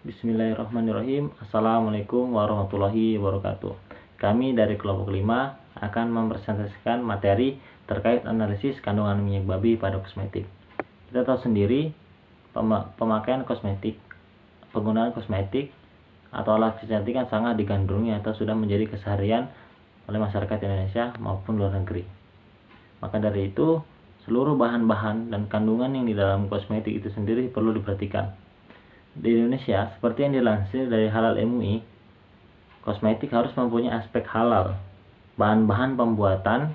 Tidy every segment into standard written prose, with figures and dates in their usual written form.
Bismillahirrahmanirrahim. Assalamualaikum warahmatullahi wabarakatuh. Kami dari kelompok 5 akan mempresentasikan materi terkait analisis kandungan minyak babi pada kosmetik. Kita tahu sendiri pemakaian kosmetik, penggunaan kosmetik atau alat kecantikan sangat digandrungi atau sudah menjadi keseharian oleh masyarakat Indonesia maupun luar negeri. Maka dari itu, seluruh bahan-bahan dan kandungan yang di dalam kosmetik itu sendiri perlu diperhatikan. Di Indonesia, seperti yang dilansir dari Halal MUI, kosmetik harus mempunyai aspek halal. Bahan-bahan pembuatan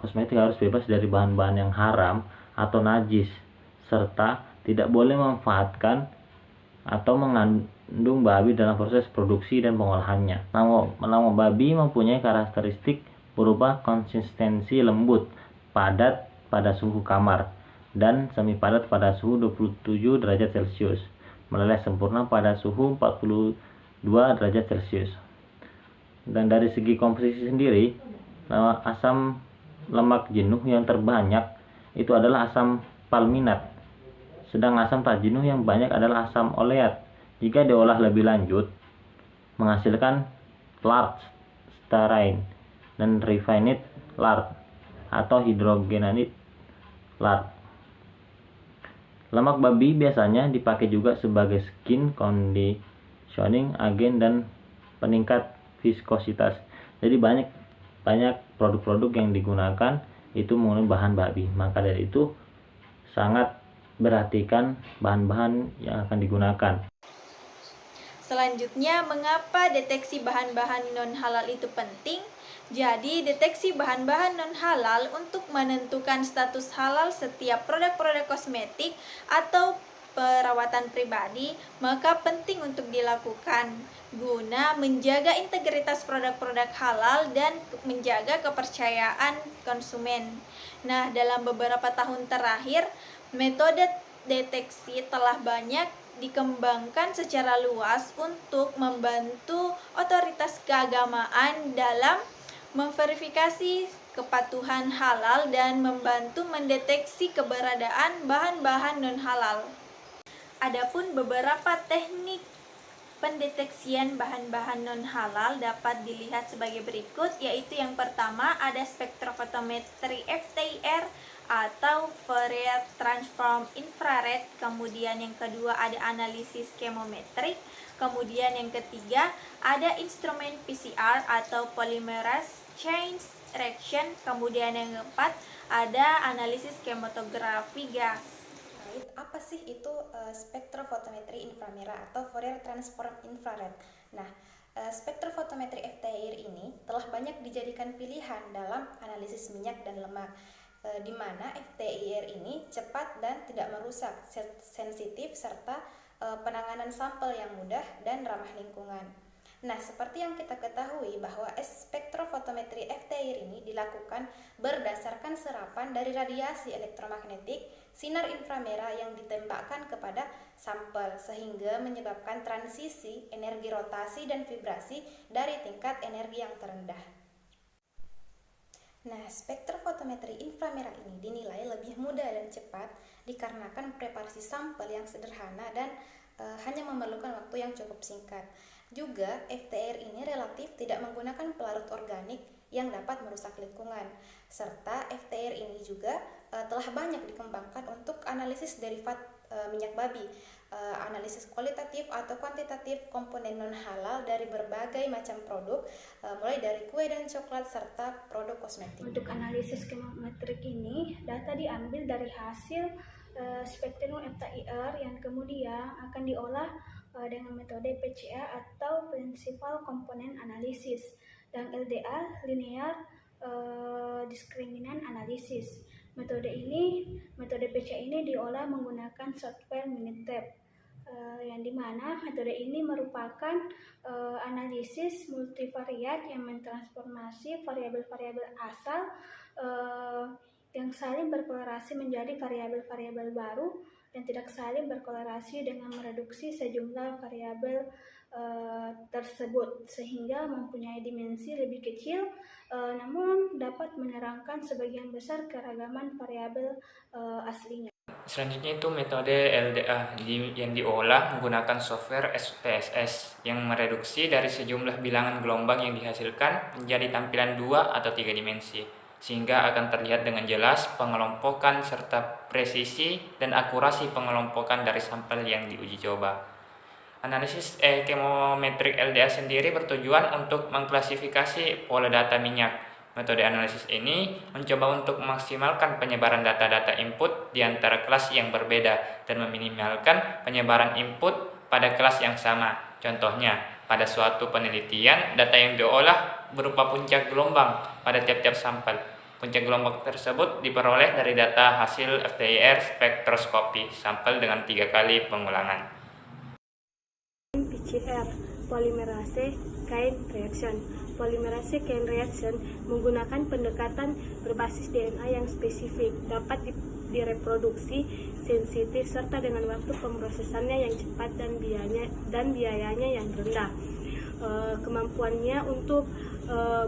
kosmetik harus bebas dari bahan-bahan yang haram atau najis, serta tidak boleh memanfaatkan atau mengandung babi dalam proses produksi dan pengolahannya. Nama babi mempunyai karakteristik berupa konsistensi lembut, padat pada suhu kamar, dan semi padat pada suhu 27 derajat Celcius, meleleh sempurna pada suhu 42 derajat Celcius. Dan dari segi komposisi sendiri, asam lemak jenuh yang terbanyak itu adalah asam palminat, sedang asam tak jenuh yang banyak adalah asam oleat. Jika diolah lebih lanjut, menghasilkan lard, styrene, dan refined lard atau hidrogenate lard. Lemak babi biasanya dipakai juga sebagai skin conditioning agent dan peningkat viskositas. Jadi banyak produk-produk yang digunakan itu menggunakan bahan babi. Maka dari itu sangat perhatikan bahan-bahan yang akan digunakan. Selanjutnya, mengapa deteksi bahan-bahan non-halal itu penting? Jadi, deteksi bahan-bahan non-halal untuk menentukan status halal setiap produk-produk kosmetik atau perawatan pribadi, maka penting untuk dilakukan guna menjaga integritas produk-produk halal dan menjaga kepercayaan konsumen. Nah, dalam beberapa tahun terakhir, metode deteksi telah banyak dikembangkan secara luas untuk membantu otoritas keagamaan dalam memverifikasi kepatuhan halal dan membantu mendeteksi keberadaan bahan-bahan non-halal. Adapun beberapa teknik pendeteksian bahan-bahan non-halal dapat dilihat sebagai berikut, yaitu yang pertama ada spektrofotometri FTIR atau Fourier Transform Infrared, kemudian yang kedua ada analisis chemometrik, kemudian yang ketiga ada instrumen PCR atau Polymerase Chain Reaction, kemudian yang keempat ada analisis chematografi gas. Apa sih itu spektrofotometri inframerah atau Fourier Transform Infrared? Nah, spektrofotometri FTIR ini telah banyak dijadikan pilihan dalam analisis minyak dan lemak, di mana FTIR ini cepat dan tidak merusak, sensitif, serta penanganan sampel yang mudah dan ramah lingkungan. Nah, seperti yang kita ketahui bahwa spektrofotometri FTIR ini dilakukan berdasarkan serapan dari radiasi elektromagnetik sinar inframerah yang ditembakkan kepada sampel, sehingga menyebabkan transisi energi rotasi dan vibrasi dari tingkat energi yang terendah. Nah, spektrofotometri inframerah ini dinilai lebih mudah dan cepat dikarenakan preparasi sampel yang sederhana dan hanya memerlukan waktu yang cukup singkat. Juga, FTIR ini relatif tidak menggunakan pelarut organik yang dapat merusak lingkungan, serta FTIR ini juga telah banyak dikembangkan untuk analisis derivat minyak babi, analisis kualitatif atau kuantitatif komponen non-halal dari berbagai macam produk, mulai dari kue dan coklat serta produk kosmetik. Untuk analisis chemometrik ini, data diambil dari hasil spektrum FTIR yang kemudian akan diolah dengan metode PCA atau Principal Component Analysis, dan LDA Linear Discriminant Analysis. Metode PCA ini diolah menggunakan software Minitab, yang dimana metode ini merupakan analisis multivariat yang mentransformasi variabel-variabel asal yang saling berkorelasi menjadi variabel-variabel baru dan tidak saling berkorelasi dengan mereduksi sejumlah variabel tersebut, sehingga mempunyai dimensi lebih kecil, namun dapat menerangkan sebagian besar keragaman variabel aslinya. Selanjutnya itu metode LDA yang diolah menggunakan software SPSS yang mereduksi dari sejumlah bilangan gelombang yang dihasilkan menjadi tampilan 2 atau 3 dimensi, sehingga akan terlihat dengan jelas pengelompokan serta presisi dan akurasi pengelompokan dari sampel yang diuji coba. Analisis chemometrik LDA sendiri bertujuan untuk mengklasifikasi pola data minyak. Metode analisis ini mencoba untuk memaksimalkan penyebaran data-data input di antara kelas yang berbeda dan meminimalkan penyebaran input pada kelas yang sama. Contohnya, pada suatu penelitian, data yang diolah berupa puncak gelombang pada tiap-tiap sampel. Puncak gelombang tersebut diperoleh dari data hasil FTIR spektroskopi sampel dengan 3 kali pengulangan. PCR, Polymerase Chain Reaction. Polymerase chain reaction menggunakan pendekatan berbasis DNA yang spesifik, dapat direproduksi, sensitif, serta dengan waktu pemrosesannya yang cepat dan biayanya yang rendah. Kemampuannya untuk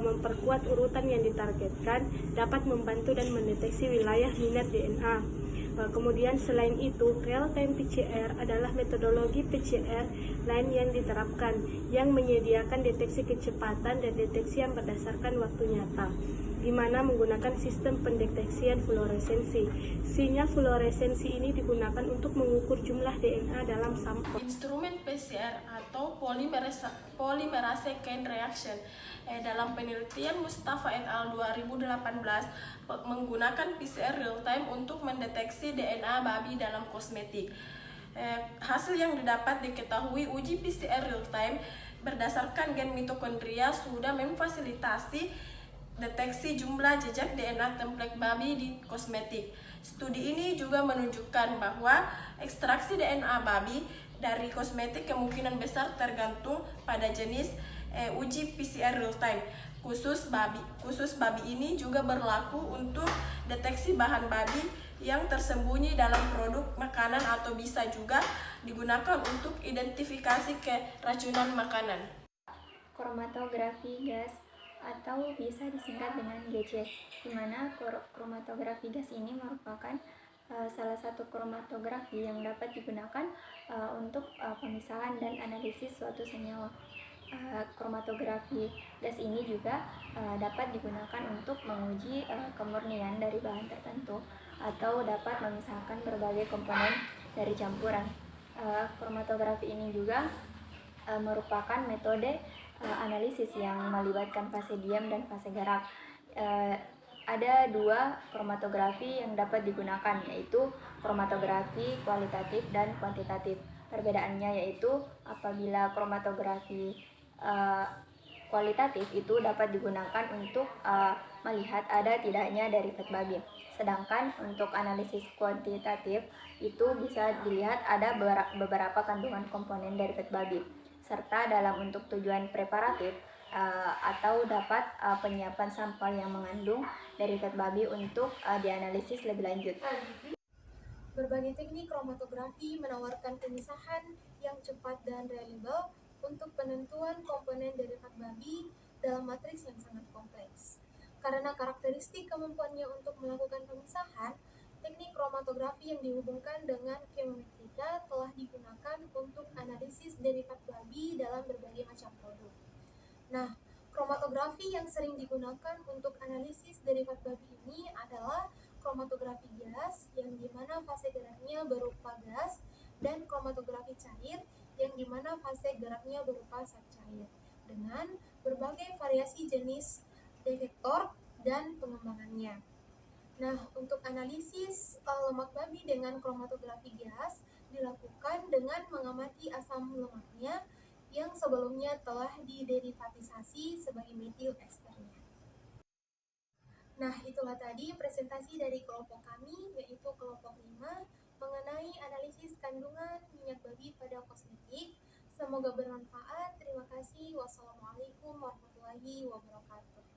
memperkuat urutan yang ditargetkan, dapat membantu dan mendeteksi wilayah minat DNA. Kemudian selain itu, real-time PCR adalah metodologi PCR lain yang diterapkan, yang menyediakan deteksi kecepatan dan deteksi yang berdasarkan waktu nyata, di mana menggunakan sistem pendeteksian fluoresensi. Sinyal fluoresensi ini digunakan untuk mengukur jumlah DNA dalam sampel. Instrumen PCR atau polymerase chain reaction dalam penelitian Mustafa et al. 2018 menggunakan PCR real time untuk mendeteksi DNA babi dalam kosmetik. Hasil yang didapat diketahui uji PCR real time berdasarkan gen mitokondria sudah memfasilitasi deteksi jumlah jejak DNA template babi di kosmetik. Studi ini juga menunjukkan bahwa ekstraksi DNA babi dari kosmetik kemungkinan besar tergantung pada jenis uji PCR real time. Khusus babi ini juga berlaku untuk deteksi bahan babi yang tersembunyi dalam produk makanan atau bisa juga digunakan untuk identifikasi keracunan makanan. Kromatografi gas atau bisa disingkat dengan GC, di mana kromatografi gas ini merupakan salah satu kromatografi yang dapat digunakan untuk pemisahan dan analisis suatu senyawa. Kromatografi gas ini juga dapat digunakan untuk menguji kemurnian dari bahan tertentu atau dapat memisahkan berbagai komponen dari campuran. Kromatografi ini juga merupakan metode analisis yang melibatkan fase diam dan fase gerak. Ada 2 kromatografi yang dapat digunakan, yaitu kromatografi kualitatif dan kuantitatif. Perbedaannya yaitu apabila kromatografi kualitatif itu dapat digunakan untuk melihat ada tidaknya derivat babi. Sedangkan untuk analisis kuantitatif itu bisa dilihat ada beberapa kandungan komponen derivat babi, serta dalam untuk tujuan preparatif atau dapat penyiapan sampel yang mengandung derivat babi untuk dianalisis lebih lanjut. Berbagai teknik kromatografi menawarkan pemisahan yang cepat dan reliable untuk penentuan komponen derivat babi dalam matriks yang sangat kompleks. Karena karakteristik kemampuannya untuk melakukan pemisahan, teknik kromatografi yang dihubungkan dengan chemometrika telah digunakan untuk analisis derivat babi dalam berbagai macam produk. Nah, kromatografi yang sering digunakan untuk analisis derivat babi ini adalah kromatografi gas, yang dimana fase geraknya berupa gas, dan kromatografi cair, yang dimana fase geraknya berupa zat cair, dengan berbagai variasi jenis detektor dan pengembangannya. Nah, untuk analisis lemak babi dengan kromatografi gas dilakukan dengan mengamati asam lemaknya yang sebelumnya telah diderivatisasi sebagai metil esternya. Nah, itulah tadi presentasi dari kelompok kami, yaitu kelompok 5, mengenai analisis kandungan minyak babi pada kosmetik. Semoga bermanfaat. Terima kasih. Wassalamualaikum warahmatullahi wabarakatuh.